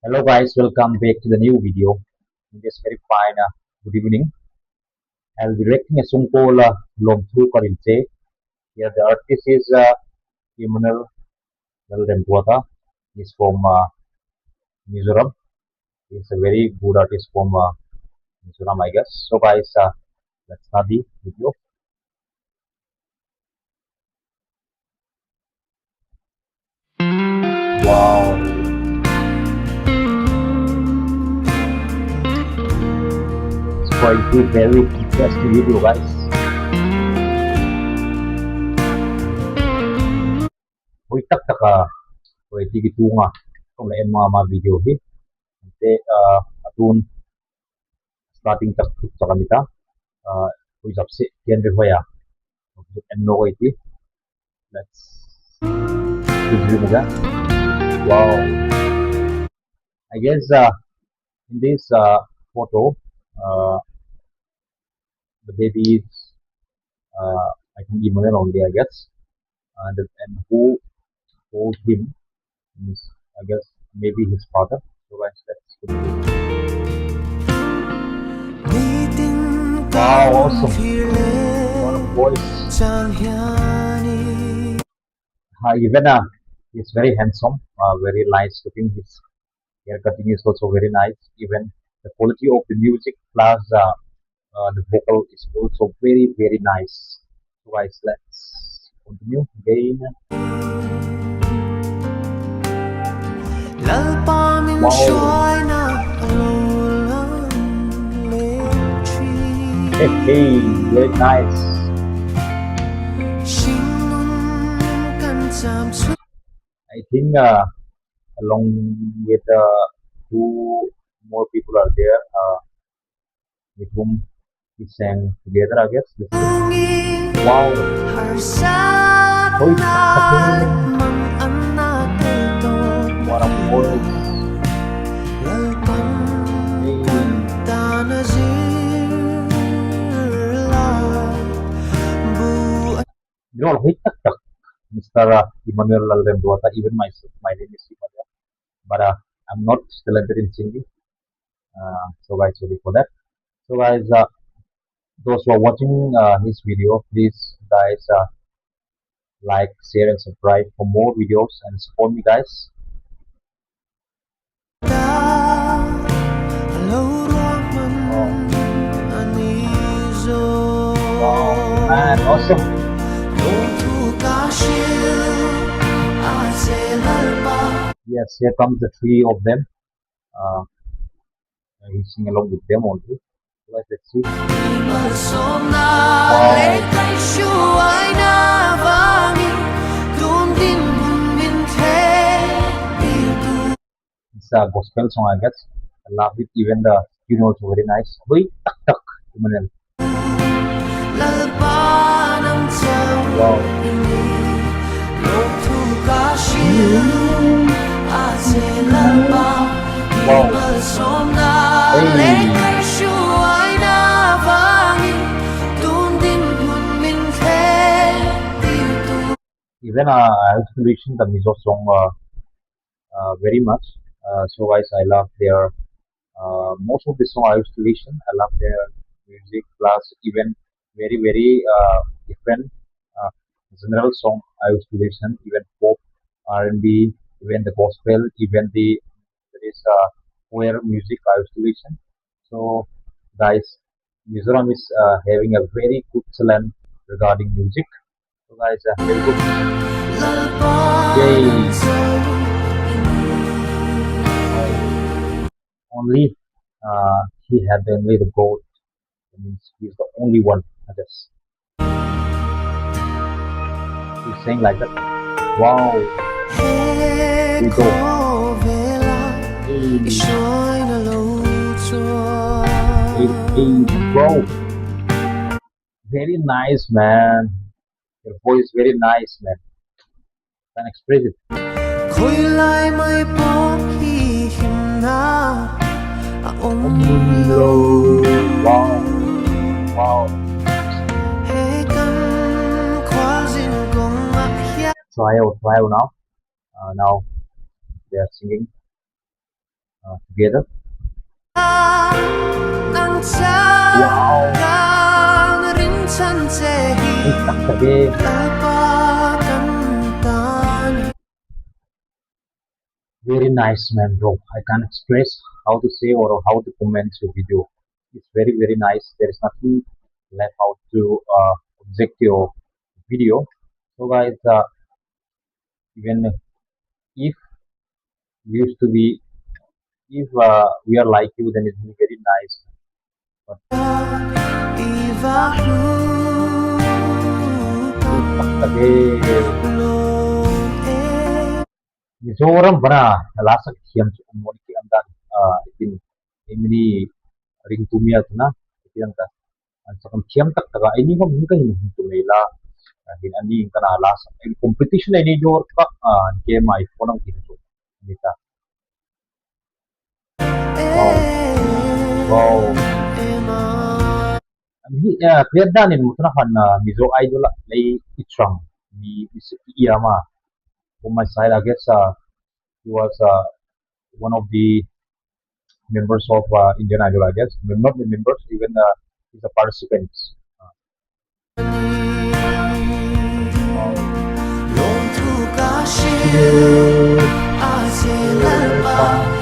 Hello guys, welcome back to the new video. In this very fine good evening, I'll be directing a song called Lawmthu Ka Hrilh Che. Here the artist is Emmanuel Lalremruata. He's from Mizoram. He's a very good artist from Mizoram, I guess. So guys, let's start the video. Wow, it's going to be very interesting video guys. Uy, tak taka. Uy, di gitu nga. Kung na mga video hi. Ante, atun starting tak sa kanita. Uy, sapsi, yan rin hoya. And no it. Let's review that. Wow. I guess in this photo, uh, the baby is I think Emmanuel only, I guess, and who told him is I guess maybe his father. So guys, let's continue. Wow, awesome! What a voice! Even he's very handsome, very nice looking. His hair cutting is also very nice. Even the quality of the music plus the vocal is also very nice. So guys, let's continue again. Wow. Hey, very nice. I think along with two more people are there with whom he sang together, I guess. Let's see. Wow. Hoy, what a voice. You know, hoy, tak tak. Mr. Emmanuel Lalremruata, even myself, my name is Emmanuel, but I'm not talented in singing. So guys, sorry for that. So guys, those who are watching this video, please guys like, share, and subscribe for more videos and support me, guys. Wow, man, awesome. Yes, here comes the three of them. Uh, he's singing along with them also. So guys, let's see. It's a gospel song, I guess. I love it. Even the tune also very nice. Hui, tak tak. Emmanuel. Wow. Wow. Hey. Even I also listen the Mizo song very much. So guys, I love their most of the song I used to listen. I love their music plus even very different general song I used to listen. Even pop, R&B, even the gospel, even the there is choir music I used to listen. So guys, Mizoram is having a very good talent regarding music. So guys, very good. Yay! Only he had only the gold. That means he's the only one, I guess. He's saying like that. Wow. Here we go. Hey, bro. Very nice, man. Your voice is very nice, man. Can express it. Wow. Wow. Trial now. Now they are singing. together. Very nice, man, bro. I can't express how to say or how to comment your video. It's very, very nice. There is nothing left out to object your video. So, guys, even if we used to be, if we are like you, then it will be very nice. But Mizoram bana nalasak thiam chu umon ki anda itin imini ring tumia tuna itin ta sakam thiam tak taka ini ko min ka hin tu mela hin ani kana las in competition ini jor ka ke mai phone ang tin chu nita wow ani clear dan in mutna han mizo idol lay itrang ni isiki yama on my side I guess he was one of the members of Indian Idol, I guess. Not the members, even he's a participant.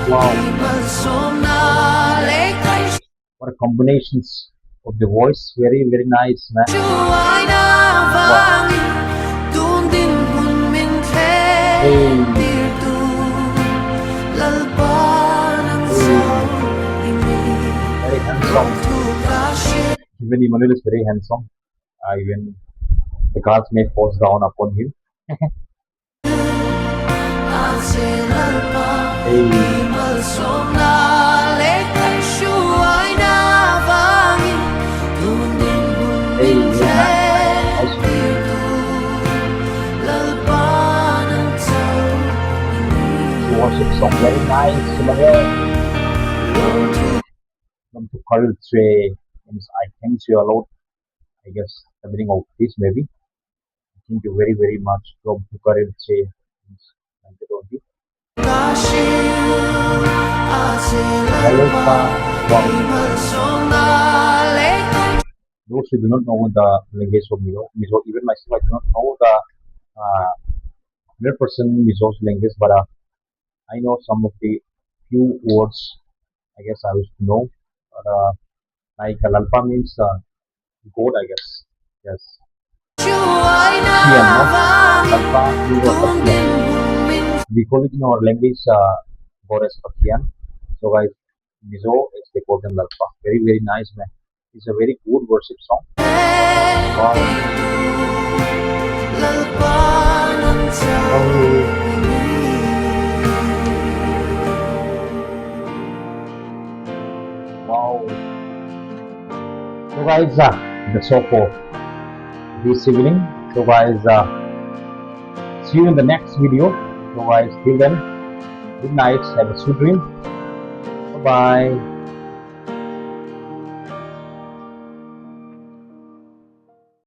Wow. What a combinations of the voice. Very, very nice, man. Wow. Very handsome. Even Emmanuel is very handsome. Even the guards may force down upon him. Worship song very nice. Lawmthu Ka Hrilh Che means I thank you a lot. I guess the meaning of this maybe. Thank you very very much. Lawmthu Ka Hrilh Che means thank you Lord. Those who do not know the language of Mizo, even myself, I do not know the 100% Mizo's language, but I know some of the few words. I guess I used to know. But, like Lalpa means goat, I guess. Yes. Sian, no? Lalpa means Sian. We call it in our language goddess Sian. So guys, Mizo is they call them Lalpa. Very very nice, man. It's a very good worship song. Wow. Wow. So guys, that's all for this evening. So guys, see you in the next video. So guys, till then, good night. Have a sweet dream. Bye bye.